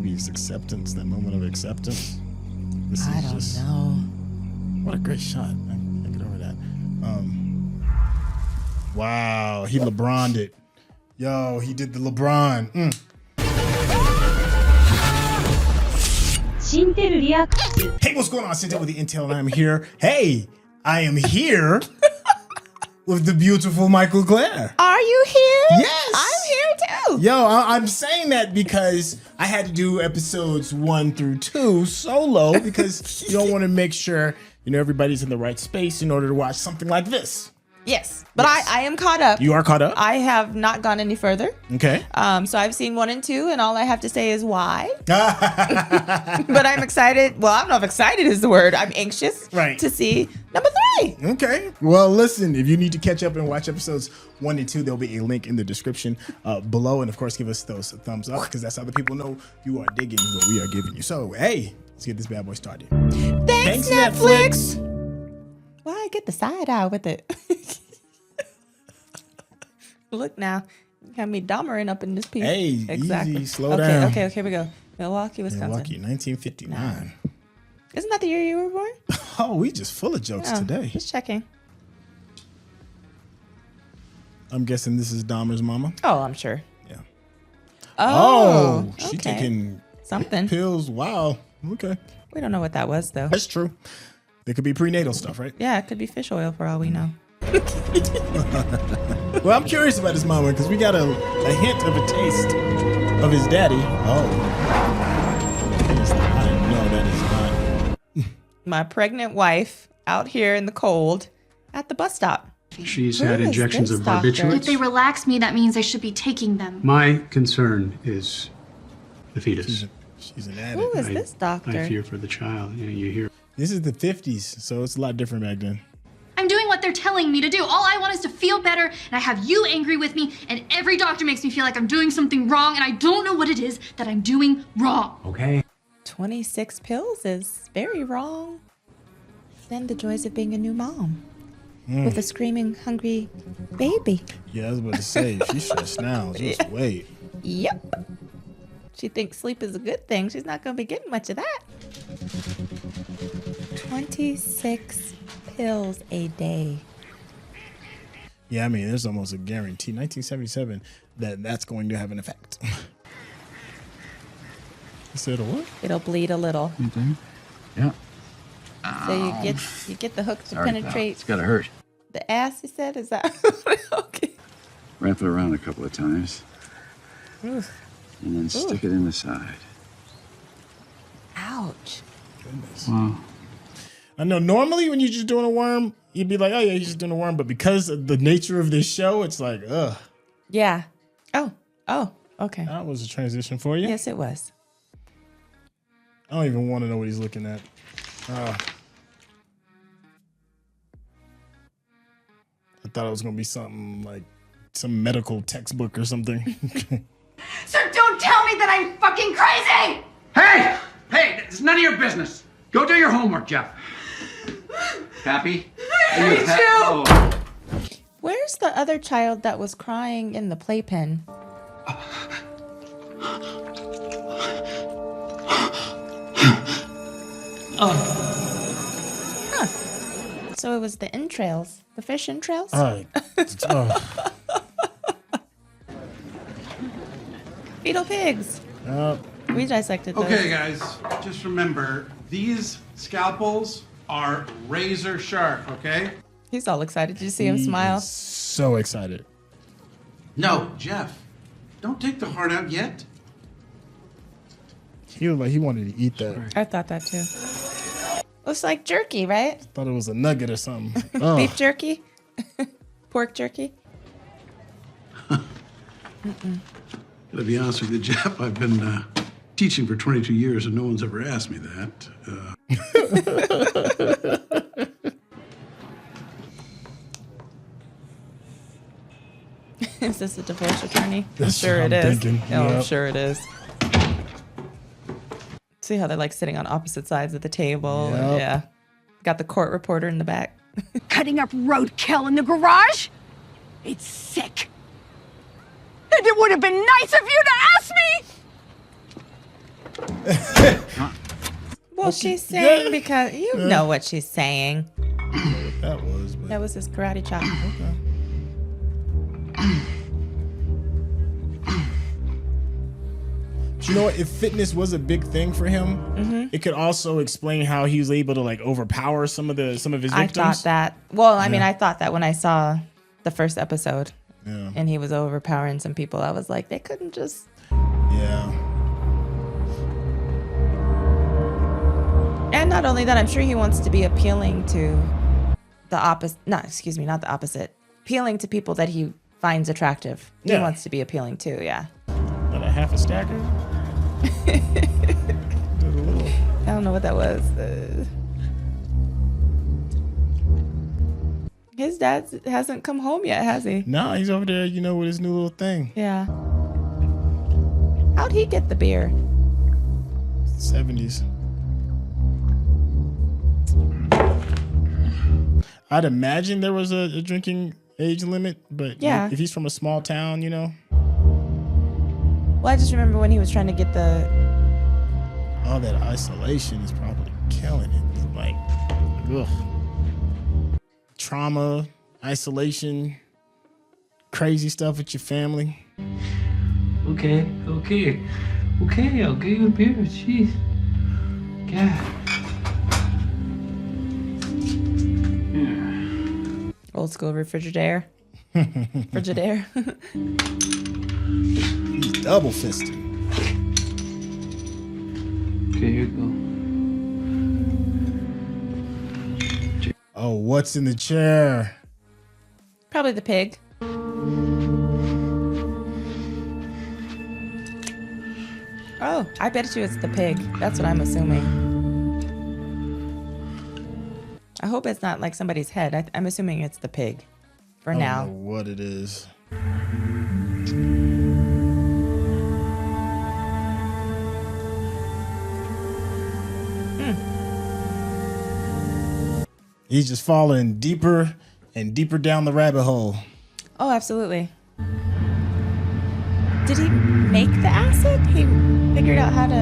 maybe it's acceptance, that moment of acceptance. I don't know. What a great shot. I can't get over that. Wow, he LeBron'd it. Yo, he did the LeBron. Hey, what's going on? Syntell with the Intel, and I'm here. Hey, I am here with the beautiful Mikel-Claire. Are you here? Yes. I'm here too. Yo, I'm saying that because I had to do episodes 1 through 2 solo because you don't want to make sure, everybody's in the right space in order to watch something like this. Yes, but yes. I am caught up. You are caught up? I have not gone any further. Okay. So I've seen 1 and 2, and all I have to say is why. But I'm excited. Well, I don't know if excited is the word. I'm anxious to see number 3. Okay. Well, listen, if you need to catch up and watch episodes 1 and 2, there'll be a link in the description below. And of course, give us those thumbs up because that's how the people know you are digging what we are giving you. So, hey, let's get this bad boy started. Thanks Netflix. Why I get the side eye with it? Look now, you have me Dahmering up in this piece. Hey, exactly. Easy, slow down. Okay, here we go. Milwaukee, Wisconsin. Milwaukee, 1959. Isn't that the year you were born? Oh, we just full of jokes today. Just checking. I'm guessing this is Dahmer's mama. Oh, I'm sure. Yeah. Oh, she taking something pills. Wow. Okay. We don't know what that was though. That's true. It could be prenatal stuff, right? Yeah, it could be fish oil for all we know. Well, I'm curious about his mama because we got a hint of a taste of his daddy. Oh. No, that is not. My pregnant wife out here in the cold at the bus stop. She's had injections of barbiturates. If they relax me, that means I should be taking them. My concern is the fetus. She's an addict. Who is this doctor? I fear for the child. You hear. This is the 50s, so it's a lot different back then. I'm doing what they're telling me to do. All I want is to feel better, and I have you angry with me, and every doctor makes me feel like I'm doing something wrong, and I don't know what it is that I'm doing wrong. Okay. 26 pills is very wrong. Then the joys of being a new mom with a screaming, hungry baby. Yeah, I was about to say, she's stressed now. Just wait. Yep. She thinks sleep is a good thing. She's not going to be getting much of that. 26 pills a day. Yeah, I mean, there's almost a guarantee. 1977 that's going to have an effect. You said a what? It'll bleed a little. Mm-hmm. Yeah. So you get the hook to penetrate. It's gotta hurt. The ass, you said? Is that okay? Wrap it around a couple of times. Oof. And then stick it in the side. Ouch. Goodness. Wow. I know normally when you're just doing a worm, you'd be like, oh yeah, he's just doing a worm. But because of the nature of this show, it's like, ugh. Yeah. Oh, okay. That was a transition for you? Yes, it was. I don't even want to know what he's looking at. I thought it was going to be something like some medical textbook or something. So don't tell me that I'm fucking crazy! Hey! Hey, it's none of your business. Go do your homework, Jeff. Happy? I hate you! Oh. Where's the other child that was crying in the playpen? Huh. So it was the entrails, the fish entrails? Fetal pigs. We dissected those. Okay, guys, just remember, these scalpels are razor sharp, okay? He's all excited. Did you see him smile? So excited. No, Jeff, don't take the heart out yet. He was like, he wanted to eat that. I thought that too. Looks like jerky, right? Thought it was a nugget or something. Beef jerky? Pork jerky? To be honest with you, Jeff, I've been teaching for 22 years and no one's ever asked me that. Is this a divorce attorney? That's I'm sure what it I'm is. thinking. Oh, I'm Yep. sure it is. See how they're like sitting on opposite sides of the table? Yep. And, yeah. Got the court reporter in the back. Cutting up roadkill in the garage? It's sick. And it would have been nice of you to ask me! Well, she's saying because you know what she's saying. That was his karate chop. Okay. But you know what? If fitness was a big thing for him, it could also explain how he was able to like overpower some of his victims. I thought that. Well, I mean, I thought that when I saw the first episode, and he was overpowering some people. I was like, they couldn't just. Yeah. And not only that, I'm sure he wants to be appealing to the opposite. Not the opposite. Appealing to people that he finds attractive. He wants to be appealing too. Yeah. Not a half a stacker. I don't know what that was. His dad hasn't come home yet, has he? No, he's over there, with his new little thing. Yeah. How'd he get the beer? 70s. I'd imagine there was a drinking age limit, but if he's from a small town, Well, I just remember when he was trying to get all that isolation is probably killing him. Like, ugh. Trauma, isolation, crazy stuff with your family. Okay. I'll give you a beer. Jeez. God. old school refrigerator. Frigidaire. He's double fisted. Okay, here you go. Oh, what's in the chair? Probably the pig. Oh, I bet you it's the pig. That's what I'm assuming. I hope it's not like somebody's head. I'm assuming it's the pig for now. I don't know what it is. He's just falling deeper and deeper down the rabbit hole. Oh, absolutely. Did he make the acid? He figured out how to...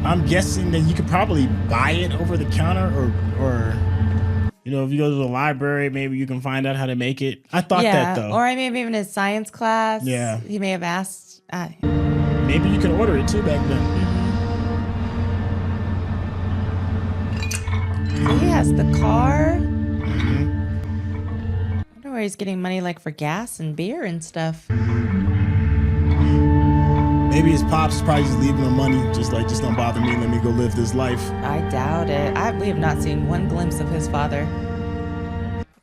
I'm guessing that you could probably buy it over the counter or you know, if you go to the library, maybe you can find out how to make it. I thought that though. Or maybe even his science class. Yeah. He may have asked. Maybe you could order it too back then. So he has the car. I wonder where he's getting money like for gas and beer and stuff. Maybe his pops is probably just leaving him money, just don't bother me, let me go live this life. I doubt it. We have not seen one glimpse of his father.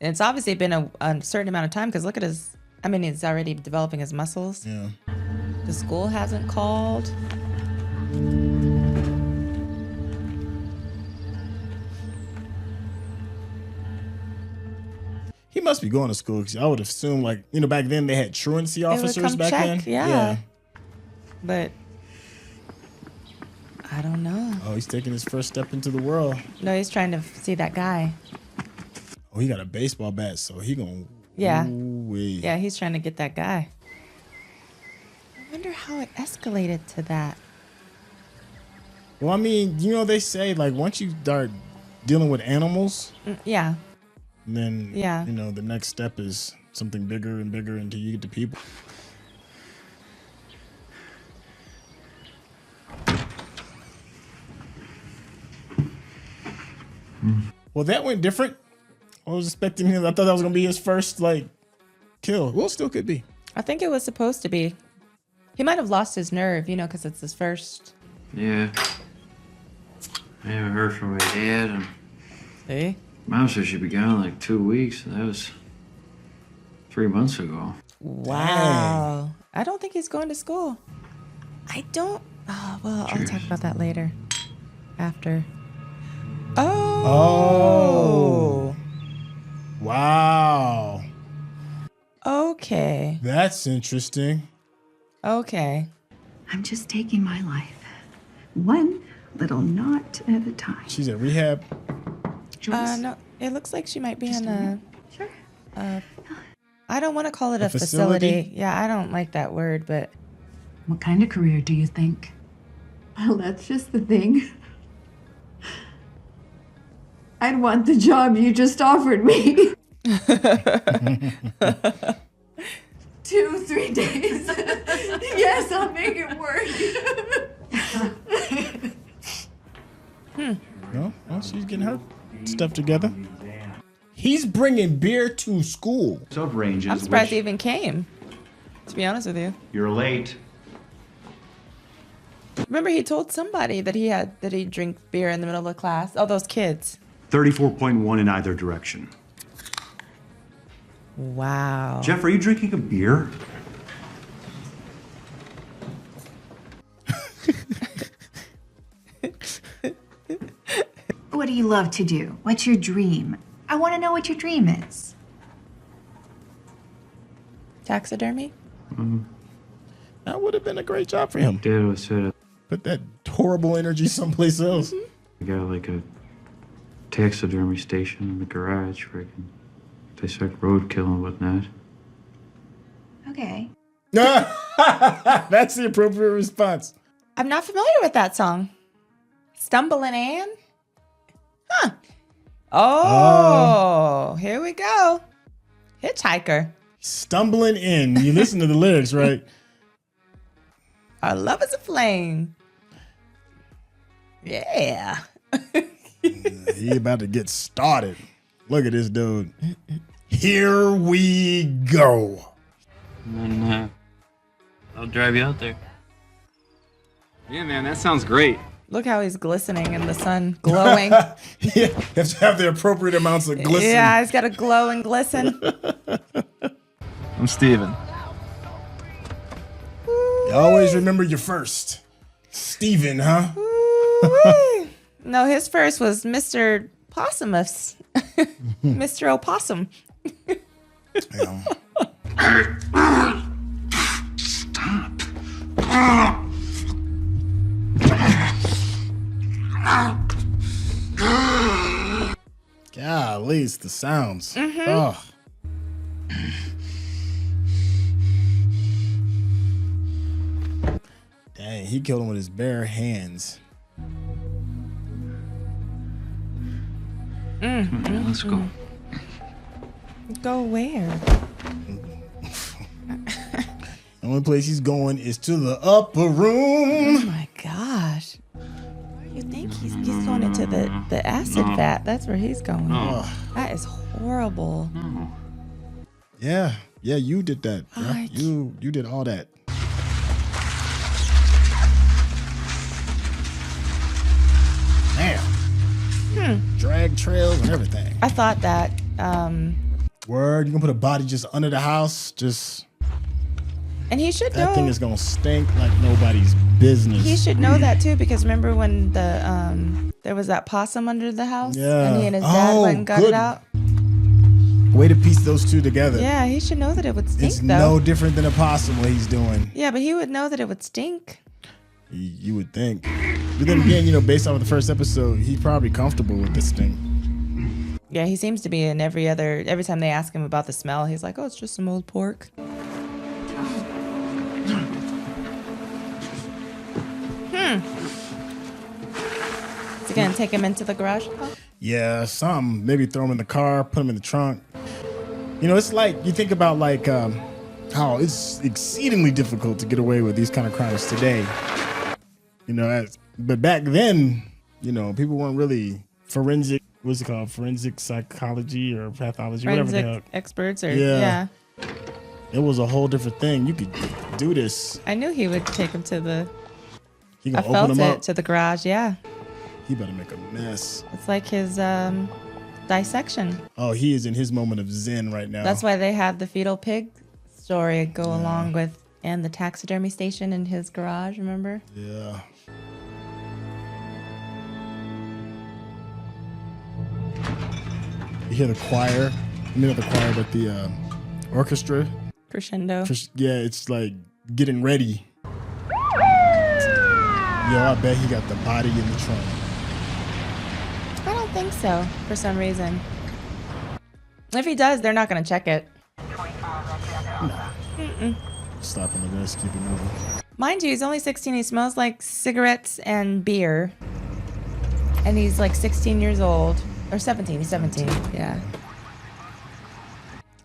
And it's obviously been a certain amount of time because look at his, I mean, he's already developing his muscles. Yeah. The school hasn't called. He must be going to school because I would assume, like, you know, back then they had truancy officers back then. Yeah. But I don't know. Oh, he's taking his first step into the world. No, he's trying to see that guy. Oh, he got a baseball bat, so he gonna. Yeah. Ooh-wee. Yeah, he's trying to get that guy. I wonder how it escalated to that. Well, I mean, you know, they say like once you start dealing with animals, yeah, then yeah, you know, the next step is something bigger and bigger until you get to people. Well, that went different. I was expecting him. I thought that was gonna be his first like kill. Well, still could be. I think it was supposed to be. He might have lost his nerve, you know, because it's his first. Yeah. I haven't heard from my dad. And see? Mom said she'd be gone like 2 weeks. And that was 3 months ago. Wow. Dang. I don't think he's going to school. I don't. Oh, well, Cheers. I'll talk about that later. After. Oh. Wow. Okay. That's interesting. Okay. I'm just taking my life one little knot at a time. She's at rehab? No, it looks like she might be just in a... Sure. I don't want to call it a facility. Yeah, I don't like that word, but... What kind of career do you think? Well, that's just the thing. I'd want the job you just offered me. 2-3 days. Yes, I'll make it work. Well, she's getting her stuff together. He's bringing beer to school. Sub-ranges. I'm surprised he even came, to be honest with you. You're late. Remember, he told somebody that he'd drink beer in the middle of class. Oh, those kids. 34.1 in either direction. Wow. Jeff, are you drinking a beer? What do you love to do? What's your dream? I want to know what your dream is. Taxidermy? That would have been a great job for him. Dad was said Put that horrible energy someplace else. I got like a taxidermy station in the garage where I can dissect roadkill and whatnot. Okay. That's the appropriate response. I'm not familiar with that song. Stumbling Ann? Huh. Oh, here we go. Hitchhiker. Stumbling in. You listen to the lyrics, right? Our love is a flame. Yeah. He about to get started. Look at this dude. Here we go. And then I'll drive you out there. Yeah, man, that sounds great. Look how he's glistening in the sun, glowing. Yeah, you have to have the appropriate amounts of glisten. Yeah, he's got to glow and glisten. I'm Steven. You always remember your first. Steven, huh? No, his first was Mr. Possumus. Mr. Opossum. Stop. Golly, it's the sounds. Oh. Dang, he killed him with his bare hands. Let's go. Go where? The only place he's going is to the upper room. Oh my gosh. You think he's going into the acid vat? That's where he's going. That is horrible. Yeah, you did that. Right? You did all that. Damn. Drag trails and everything. I thought that. Word, you gonna put a body just under the house? Just. And he should know. That thing is gonna stink like nobody's business. He should know that too, because remember when there was that possum under the house? Yeah. And he and his dad went and got it out? Way to piece those two together. Yeah, he should know that it would stink, it's though. no different than a possum what he's doing. Yeah, but he would know that it would stink. You would think. But then again, based off of the first episode, he's probably comfortable with this thing. Yeah, he seems to be in every time they ask him about the smell, he's like, oh, it's just some old pork. Is he gonna take him into the garage? Yeah, some. Maybe throw him in the car, put him in the trunk. It's like, you think about like how it's exceedingly difficult to get away with these kind of crimes today. But back then, people weren't really forensic, what's it called? Forensic psychology or pathology, whatever the hell. Experts or yeah. It was a whole different thing. You could do this. I knew he would take him to the He gonna I felt open him it up. to the garage, yeah. He better make a mess. It's like his dissection. Oh, he is in his moment of zen right now. That's why they had the fetal pig story go along with, and the taxidermy station in his garage, remember? Yeah. You hear the choir. Not the choir, but the orchestra. Crescendo. Yeah, it's like getting ready. Yo, I bet he got the body in the trunk. I don't think so, for some reason. If he does, they're not going to check it. No. Stop on the wrist, keep it moving. Mind you, he's only 16. He smells like cigarettes and beer. And he's like 16 years old. Or 17. He's 17. Yeah.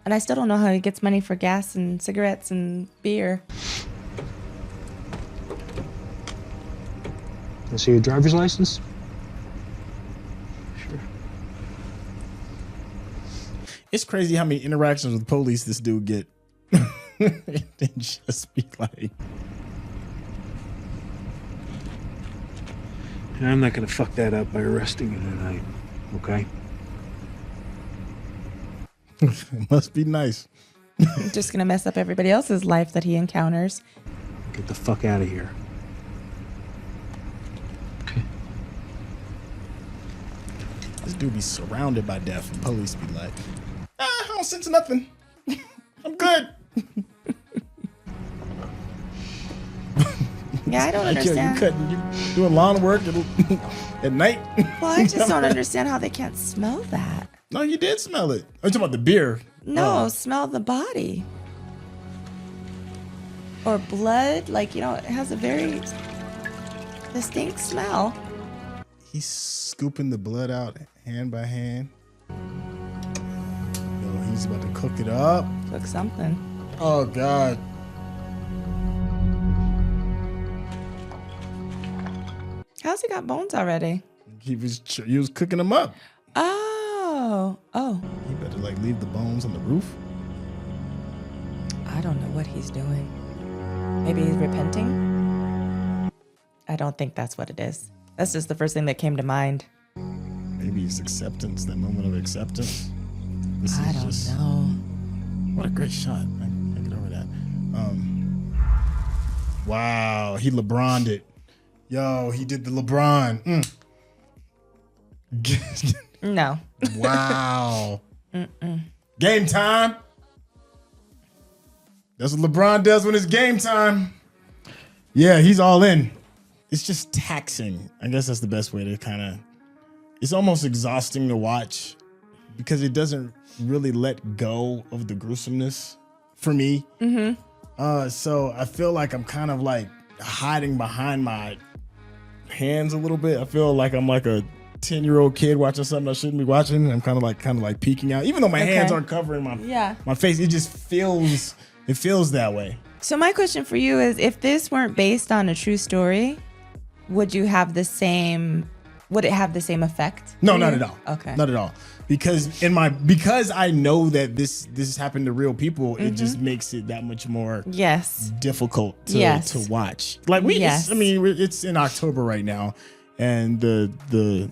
And I still don't know how he gets money for gas and cigarettes and beer. Can I see your driver's license? Sure. It's crazy how many interactions with police this dude get. They just be like... And I'm not gonna fuck that up by arresting you tonight, okay? It must be nice. I'm just gonna mess up everybody else's life that he encounters. Get the fuck out of here. This dude be surrounded by death. The police be like, I don't sense nothing. I'm good. Yeah, I don't understand. You doing lawn work at night? Well, I just don't understand how they can't smell that. No, you did smell it. Are you talking about the beer? No, smell the body. Or blood. Like, you know, it has a very distinct smell. He's scooping the blood out hand by hand. Yo, he's about to cook it up. Cook something. Oh, God. How's he got bones already? He was cooking them up. Oh. He better like leave the bones on the roof. I don't know what he's doing. Maybe he's repenting? I don't think that's what it is. That's just the first thing that came to mind. Maybe it's acceptance, that moment of acceptance. I don't know. What a great shot. I get over that. Wow, he LeBron'd it. Yo, he did the LeBron. No. Wow. Game time. That's what LeBron does when it's game time. Yeah, he's all in. It's just taxing. I guess that's the best way to kind of... It's almost exhausting to watch because it doesn't really let go of the gruesomeness for me. So I feel like I'm kind of like hiding behind my hands a little bit. I feel like I'm like a 10-year-old kid watching something I shouldn't be watching. I'm kind of like peeking out, even though my hands aren't covering my face. It just feels that way. So my question for you is, if this weren't based on a true story, would it have the same effect? No, not at all. Okay. Not at all. Because I know that this has happened to real people, it just makes it that much more difficult to watch. Like it's in October right now, and the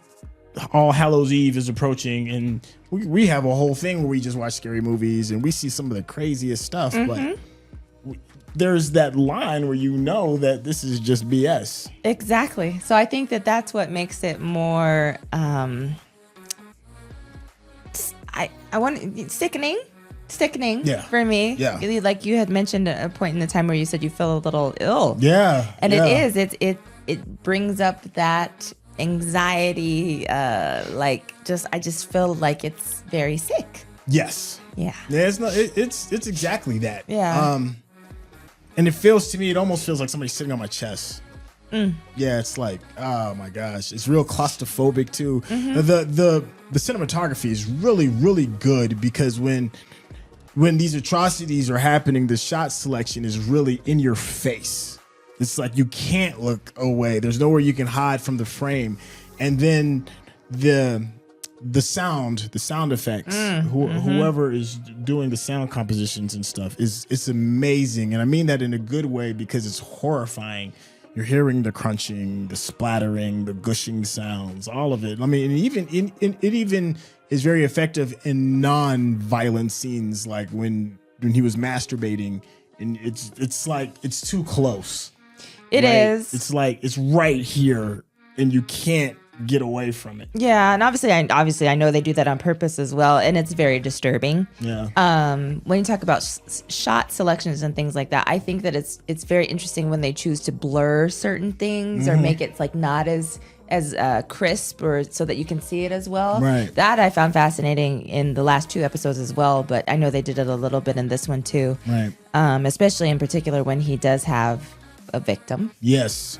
All Hallows Eve is approaching, and we have a whole thing where we just watch scary movies and we see some of the craziest stuff, but there's that line where you know that this is just BS. Exactly. So I think that that's what makes it more I want sickening for me. Yeah. Like you had mentioned a point in the time where you said you feel a little ill. Yeah. And it brings up that anxiety, I just feel like it's very sick. Yes. Yeah. Yeah, it's exactly that. Yeah. And it almost feels like somebody's sitting on my chest. Yeah, it's like, oh my gosh, it's real claustrophobic too. The cinematography is really, really good because when these atrocities are happening, the shot selection is really in your face. It's like you can't look away. There's nowhere you can hide from the frame. And then the sound effects, whoever is doing the sound compositions and stuff it's amazing. And I mean that in a good way because it's horrifying. You're hearing the crunching, the splattering, the gushing sounds, all of it. I mean, it even is very effective in non-violent scenes, like when he was masturbating, and it's like it's too close. It is. It's like it's right here, and you can't get away from it. Yeah, and obviously I know they do that on purpose as well, and it's very disturbing. Yeah. When you talk about shot selections and things like that, I think that it's very interesting when they choose to blur certain things or make it like not as crisp or so that you can see it as well. Right. That I found fascinating in the last 2 episodes as well, but I know they did it a little bit in this one too. Right. Especially in particular when he does have a victim. Yes.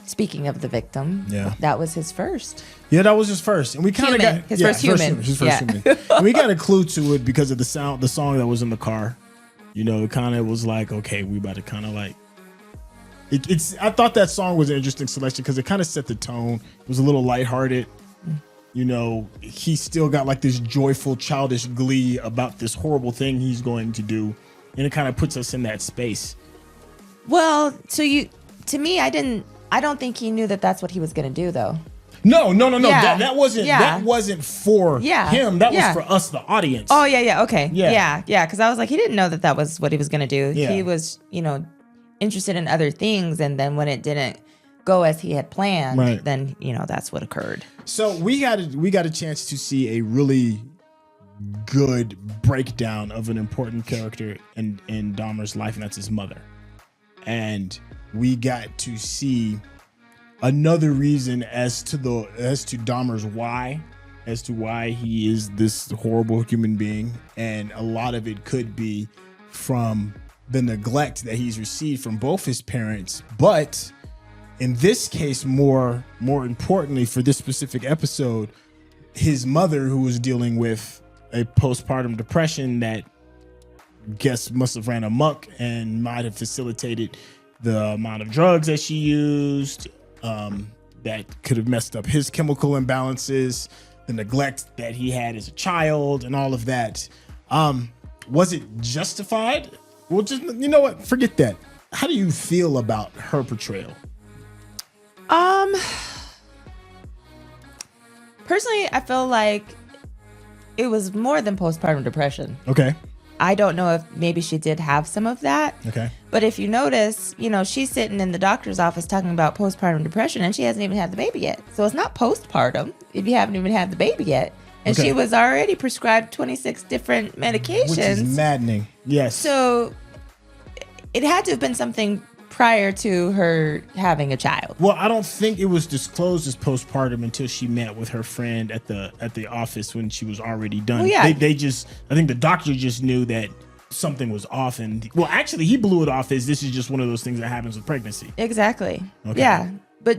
Speaking of the victim, that was his first. Yeah, that was his first, and we kind of got his first human. His first human. And we got a clue to it because of the song that was in the car. You know, it kind of was like, okay, we about to kind of like. It's. I thought that song was an interesting selection because it kind of set the tone. It was a little lighthearted. You know, he still got like this joyful, childish glee about this horrible thing he's going to do, and it kind of puts us in that space. Well, to me, I don't think he knew that that's what he was going to do, though. No. Yeah. That wasn't for him. That was for us, the audience. Oh yeah. Okay. Yeah. Because I was like, he didn't know that was what he was going to do. Yeah. He was, interested in other things, and then when it didn't go as he had planned, then that's what occurred. So we got a chance to see a really good breakdown of an important character in Dahmer's life, and that's his mother. And we got to see another reason as to Dahmer's why, as to why he is this horrible human being, and a lot of it could be from the neglect that he's received from both his parents, but in this case, more importantly for this specific episode, his mother, who was dealing with a postpartum depression that must have ran amok and might have facilitated the amount of drugs that she used, that could have messed up his chemical imbalances, the neglect that he had as a child, and all of that. Was it justified? Well, just, you know what? Forget that. How do you feel about her portrayal? Personally, I feel like it was more than postpartum depression. Okay. I don't know if maybe she did have some of that. Okay. But if you notice, she's sitting in the doctor's office talking about postpartum depression, and she hasn't even had the baby yet. So it's not postpartum if you haven't even had the baby yet. And she was already prescribed 26 different medications. Which is maddening. Yes. So it had to have been something prior to her having a child. Well, I don't think it was disclosed as postpartum until she met with her friend at the office when she was already done. Well, yeah. I think the doctor just knew that something was off, and actually he blew it off as this is just one of those things that happens with pregnancy. Exactly. Okay. Yeah. But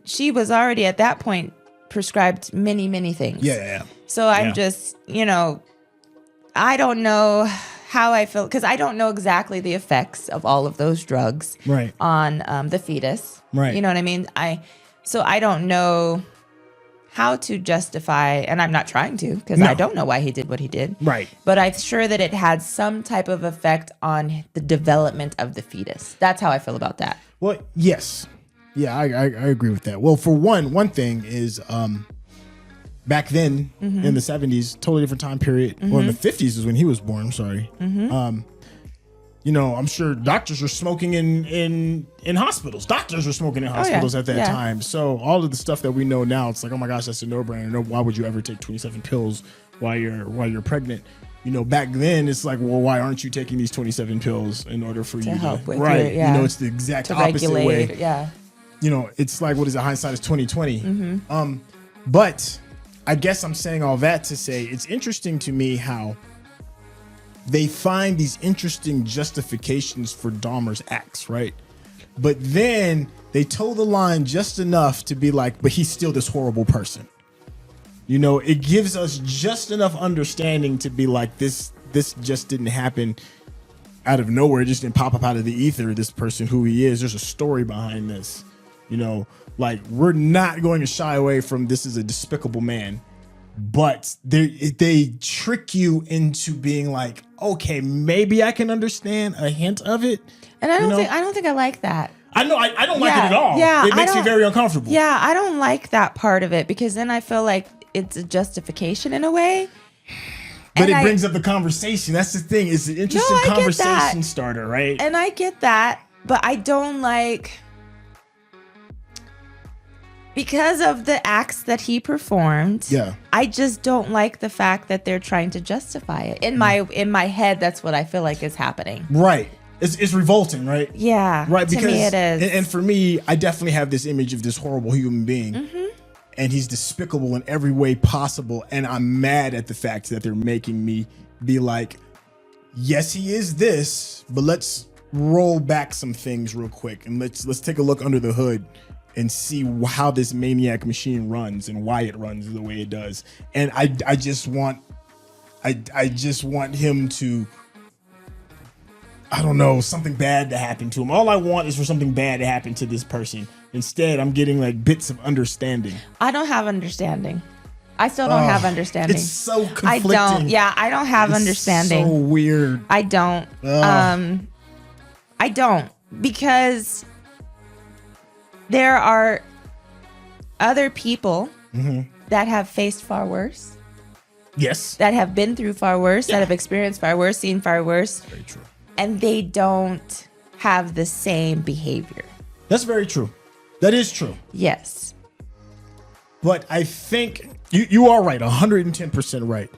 she was already at that point prescribed many, many things. Yeah. So I'm just, I don't know how I feel, because I don't know exactly the effects of all of those drugs on the fetus. Right. You know what I mean? So I don't know how to justify, and I'm not trying to, because I don't know why he did what he did. Right. But I'm sure that it had some type of effect on the development of the fetus. That's how I feel about that. Well, yes. Yeah, I agree with that. Well, for one thing is back then in the 70s, totally different time period. Well, in the 50s is when he was born. Sorry. I'm sure doctors were smoking in hospitals. Doctors were smoking in hospitals at that time. So all of the stuff that we know now, it's like, oh my gosh, that's a no-brainer. No, why would you ever take 27 pills while you're pregnant? Back then it's like, well, why aren't you taking these 27 pills in order for you to help with right? It's the exact to opposite regulate, way. Yeah. It's like, what is it? Hindsight is 20/20. But I guess I'm saying all that to say it's interesting to me how they find these interesting justifications for Dahmer's acts, right? But then they toe the line just enough to be like, but he's still this horrible person. It gives us just enough understanding to be like, this just didn't happen out of nowhere. It just didn't pop up out of the ether, this person, who he is. There's a story behind this. Like, we're not going to shy away from this is a despicable man, but they trick you into being like, okay, maybe I can understand a hint of it. And I don't think I like that. I know I don't like it at all. Yeah, it makes me very uncomfortable. Yeah, I don't like that part of it, because then I feel like it's a justification in a way. But it brings up the conversation. That's the thing. It's an interesting conversation starter, right? And I get that, but I don't like, because of the acts that he performed. Yeah. I just don't like the fact that they're trying to justify it. In my head, that's what I feel like is happening. Right. It's revolting, right? Yeah. Right. To me, it is. And for me, I definitely have this image of this horrible human being. And he's despicable in every way possible. And I'm mad at the fact that they're making me be like, yes, he is this, but let's roll back some things real quick and let's take a look under the hood and see how this maniac machine runs and why it runs the way it does. And I just want him to, I don't know, something bad to happen to him. All I want is for something bad to happen to this person. Instead, I'm getting like bits of understanding. I don't have understanding. I still don't have understanding. It's so conflicting. I don't. Yeah, I don't have understanding. So weird. I don't. I don't, because there are other people that have faced far worse. Yes. That have been through far worse, that have experienced far worse, seen far worse. Very true. And they don't have the same behavior. That's very true. That is true. Yes. But I think you are right, 110% right.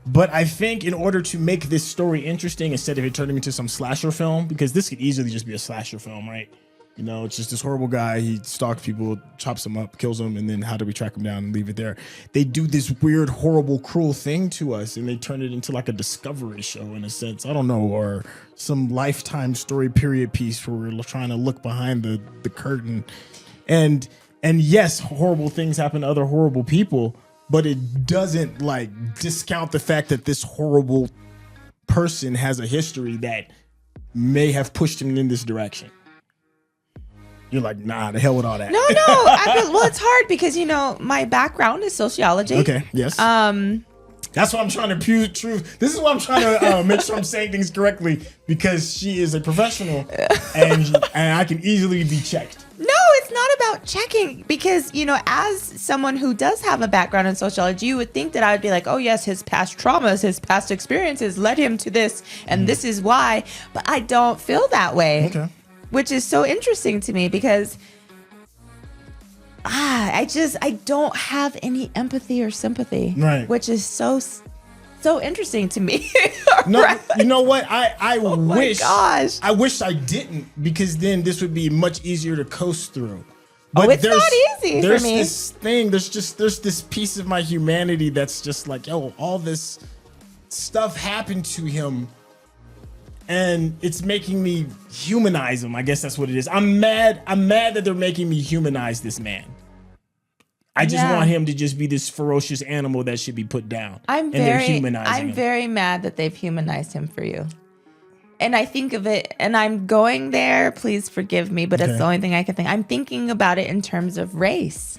But I think in order to make this story interesting, instead of it turning into some slasher film, because this could easily just be a slasher film, right? You know, it's just this horrible guy. He stalks people, chops them up, kills them, and then how do we track him down and leave it there? They do this weird, horrible, cruel thing to us, and they turn it into like a Discovery show in a sense. I don't know, or some Lifetime story period piece where we're trying to look behind the curtain. And yes, horrible things happen to other horrible people, but it doesn't like discount the fact that this horrible person has a history that may have pushed him in this direction. You're like, nah, the hell with all that. No. Well, it's hard because, you know, my background is sociology. Okay, yes. That's why I'm trying to pew truth. This is why I'm trying to make sure I'm saying things correctly, because she is a professional and I can easily be checked. No, it's not about checking, because, you know, as someone who does have a background in sociology, you would think that I would be like, oh, yes, his past traumas, his past experiences led him to this, and this is why. But I don't feel that way. Okay. Which is so interesting to me, because I don't have any empathy or sympathy. Right. Which is so interesting to me. No, right? You know what? I wish. My gosh. I wish I didn't, because then this would be much easier to coast through. It's not easy for me. There's this piece of my humanity that's just like, yo, all this stuff happened to him, and it's making me humanize him. I guess that's what it is. I'm mad that they're making me humanize this man. I just want him to just be this ferocious animal that should be put down. I'm very mad that they've humanized him for you. And I think of it, and I'm going there, please forgive me, but it's the only thing I can think. I'm thinking about it in terms of race.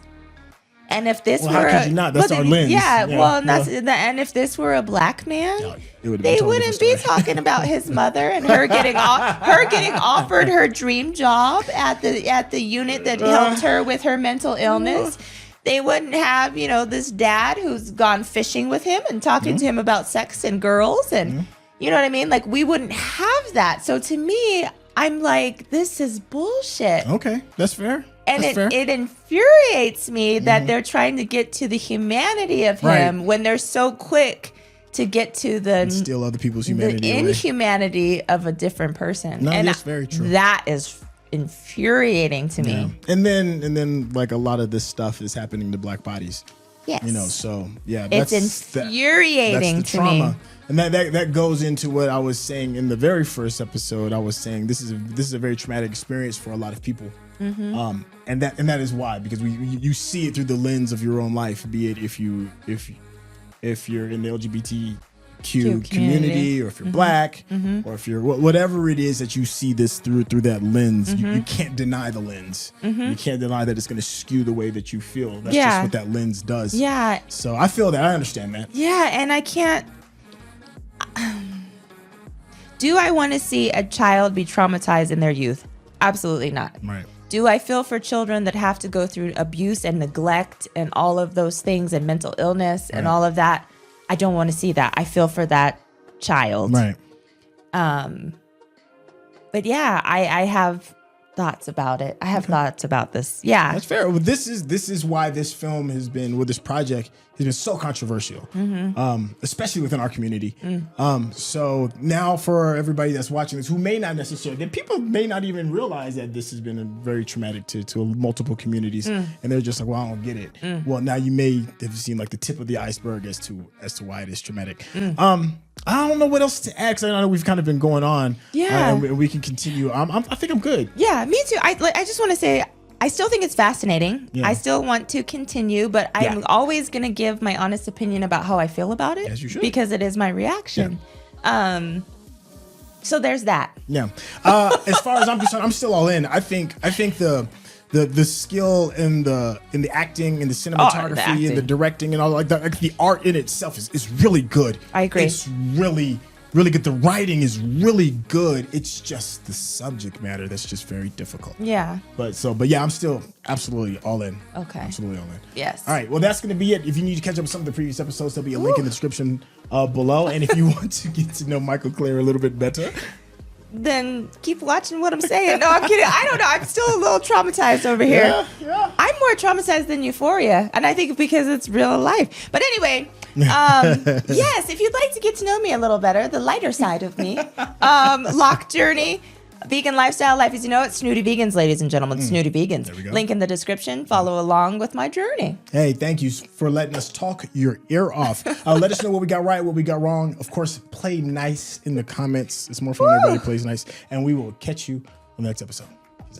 And if this were how could you not? That's our lens. And if this were a black man, they wouldn't be talking about his mother and her getting offered her dream job at the unit that helped her with her mental illness. They wouldn't have, you know, this dad who's gone fishing with him and talking to him about sex and girls, and you know what I mean? Like, we wouldn't have that. So to me, I'm like, this is bullshit. Okay, that's fair. And it infuriates me that they're trying to get to the humanity of him when they're so quick to get to and steal other people's humanity, the inhumanity of a different person. No, and that's very true. That is infuriating to me. And then like a lot of this stuff is happening to black bodies. Yes. You know, so yeah, it's infuriating that's the to trauma. me. And that goes into what I was saying in the very first episode. I was saying this is a very traumatic experience for a lot of people. And that is why, because you see it through the lens of your own life, be it if you're in the LGBTQ community, or if you're black, or if you're whatever it is that you see this through that lens. You can't deny the lens. You can't deny that it's going to skew the way that you feel. That's just what that lens does. Yeah. So I feel that. I understand that. Yeah, and I can't. Do I want to see a child be traumatized in their youth? Absolutely not. Right. Do I feel for children that have to go through abuse and neglect and all of those things and mental illness and all of that? I don't want to see that. I feel for that child. Right. But yeah, I have thoughts about it. I have thoughts about this. Yeah. That's fair. Well, this is why this film has been, this project has been so controversial, especially within our community. So now for everybody that's watching this, who may not necessarily, people may not even realize that this has been very traumatic to multiple communities, and they're just like, well, I don't get it. Well, now you may have seen like the tip of the iceberg as to why it is traumatic. I don't know what else to add. 'Cause I know we've kind of been going on. Yeah. And we can continue. I think I'm good. Yeah, me too. I just want to say, I still think it's fascinating. Yeah. I still want to continue, but I'm always going to give my honest opinion about how I feel about it. As you should. Because it is my reaction. So there's that. Yeah. As far as I'm concerned, I'm still all in. I think the skill in the acting and the cinematography and the directing and all like that, like the art in itself is really good. I agree. It's really good. The writing is really good. It's just the subject matter that's just very difficult. Yeah. But yeah, I'm still absolutely all in. Okay. Absolutely all in. Yes. All right. Well, that's going to be it. If you need to catch up with some of the previous episodes, there'll be a link in the description below. And if you want to get to know Mikel-Claire a little bit better, then keep watching what I'm saying. No, I'm kidding. I don't know. I'm still a little traumatized over here. Yeah. I'm more traumatized than Euphoria. And I think because it's real life. But anyway, yes, if you'd like to get to know me a little better, the lighter side of me, Lock Journey, Vegan Lifestyle, Life as You Know It, Snooty Vegans, ladies and gentlemen, Snooty Vegans. There we go. Link in the description. Follow along with my journey. hey, thank you for letting us talk your ear off. Let us know what we got right, what we got wrong. Of course, play nice in the comments. It's more fun when everybody plays nice. And we will catch you on the next episode.